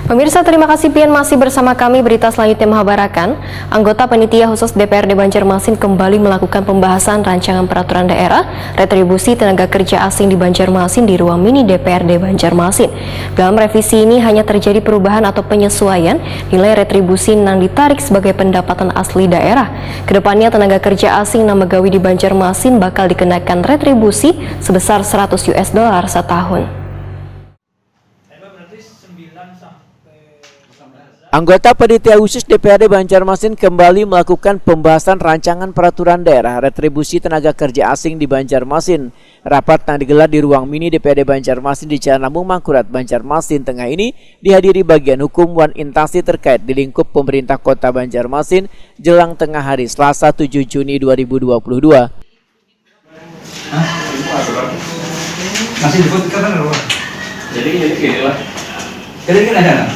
Pemirsa, terima kasih pian masih bersama kami. Berita selanjutnya mengabarkan, anggota Panitia Khusus DPRD Banjarmasin kembali melakukan pembahasan rancangan peraturan daerah retribusi tenaga kerja asing di Banjarmasin di ruang mini DPRD Banjarmasin. Dalam revisi ini hanya terjadi perubahan atau penyesuaian nilai retribusi yang ditarik sebagai pendapatan asli daerah. Kedepannya tenaga kerja asing yang begawi di Banjarmasin bakal dikenakan retribusi sebesar $100 setahun. Anggota Panitia Khusus DPRD Banjarmasin kembali melakukan pembahasan rancangan peraturan daerah retribusi tenaga kerja asing di Banjarmasin. Rapat yang digelar di ruang mini DPRD Banjarmasin di Jalan Lambung Mangkurat, Banjarmasin Tengah ini dihadiri bagian hukum wan instansi terkait di lingkup pemerintah Kota Banjarmasin jelang tengah hari Selasa 7 Juni 2022. Masih dibutuhkan apa? Jadi gini lah. Jadi kan ada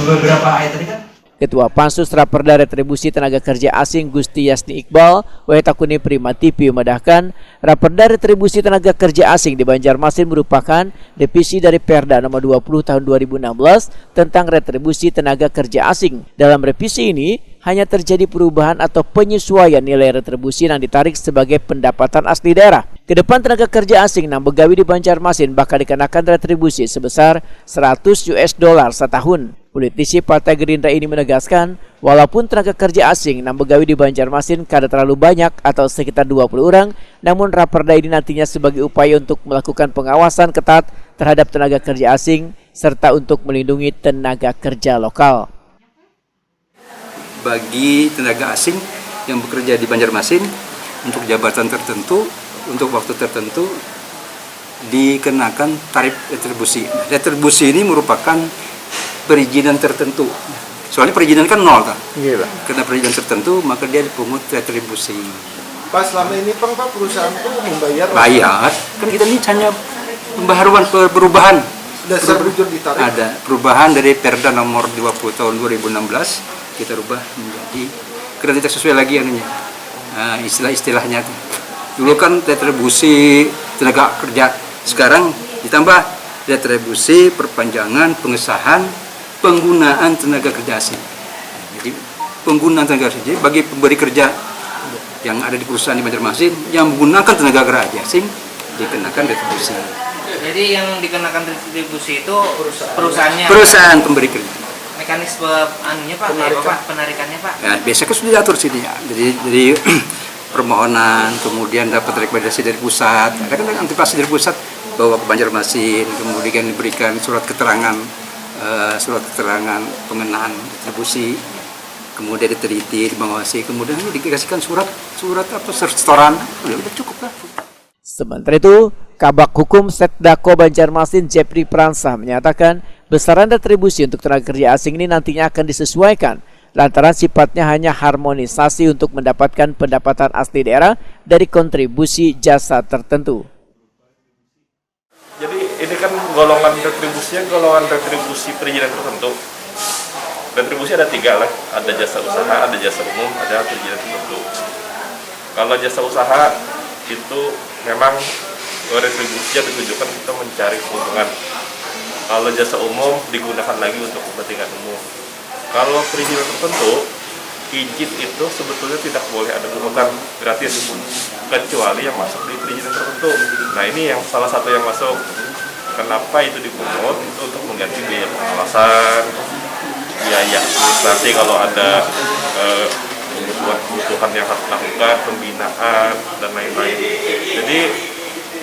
beberapa ayat tadi kan. Ketua Pansus Raperda Retribusi Tenaga Kerja Asing Gusti Yasni Iqbal, Wahetakuni Prima TV memedahkan, Raperda Retribusi Tenaga Kerja Asing di Banjarmasin merupakan revisi dari Perda nomor 20 tahun 2016 tentang retribusi tenaga kerja asing. Dalam revisi ini hanya terjadi perubahan atau penyesuaian nilai retribusi yang ditarik sebagai pendapatan asli daerah. Kedepan tenaga kerja asing yang begawi di Banjarmasin bakal dikenakan retribusi sebesar $100 setahun. Politisi Partai Gerindra ini menegaskan, walaupun tenaga kerja asing yang begawi di Banjarmasin kada terlalu banyak atau sekitar 20 orang, namun Raperda ini nantinya sebagai upaya untuk melakukan pengawasan ketat terhadap tenaga kerja asing serta untuk melindungi tenaga kerja lokal. Bagi tenaga asing yang bekerja di Banjarmasin untuk jabatan tertentu, untuk waktu tertentu dikenakan tarif retribusi. Retribusi ini merupakan perizinan tertentu. Soalnya perizinan kan nol kan? Iya, Pak. Karena perizinan tertentu maka dia dipungut retribusi. Pas selama ini Pak perusahaan itu membayar. Bayar. Kan kita ini hanya pembaharuan perubahan. Dasar bujur ditarik. Ada perubahan dari Perda nomor 20 tahun 2016 kita rubah menjadi karena tidak sesuai lagi anunya. Istilah-istilahnya dulu kan retribusi tenaga kerja, sekarang ditambah retribusi perpanjangan pengesahan penggunaan tenaga kerja asing. Jadi penggunaan tenaga kerja bagi pemberi kerja yang ada di perusahaan di Banjarmasin yang menggunakan tenaga kerja asing dikenakan retribusi. Jadi yang dikenakan retribusi itu perusahaannya. Perusahaan pemberi kerja. Mekanisme anunya Pak, penarikannya Pak. Ya, biasanya kan sudah diatur sini ya. Jadi permohonan, kemudian dapat rekomendasi dari pusat. Ada kan antisipasi dari pusat bawa ke Banjarmasin, kemudian diberikan surat keterangan pengenaan retribusi, kemudian diteliti, dimawasi, kemudian dikasihkan surat setoran. Udah cukup lah. Sementara itu, Kabak Hukum Setdako Banjarmasin Jepri Pransa menyatakan besaran retribusi untuk tenaga kerja asing ini nantinya akan disesuaikan lantaran sifatnya hanya harmonisasi untuk mendapatkan pendapatan asli daerah dari kontribusi jasa tertentu. Jadi ini kan golongan retribusinya golongan retribusi perizinan tertentu. Retribusi ada 3 lah, ada jasa usaha, ada jasa umum, ada perizinan tertentu. Kalau jasa usaha itu memang retribusinya ditujukan kita mencari keuntungan. Kalau jasa umum digunakan lagi untuk kepentingan umum. Kalau perizinan tertentu, izin itu sebetulnya tidak boleh ada pungutan gratis kecuali yang masuk di perizinan tertentu. Nah ini yang salah satu yang masuk. Kenapa itu dipungut? Itu untuk mengganti biaya pengawasan, biaya administrasi kalau ada kebutuhan yang harus dilakukan, pembinaan dan lain-lain. Jadi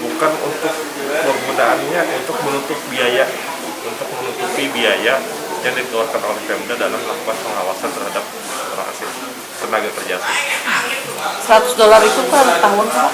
bukan untuk penggunaannya untuk menutupi biaya yang dikeluarkan oleh Pemda dalam melakukan pengawasan terhadap orang asing, tenaga kerja asing. $100 itu per tahun Pak?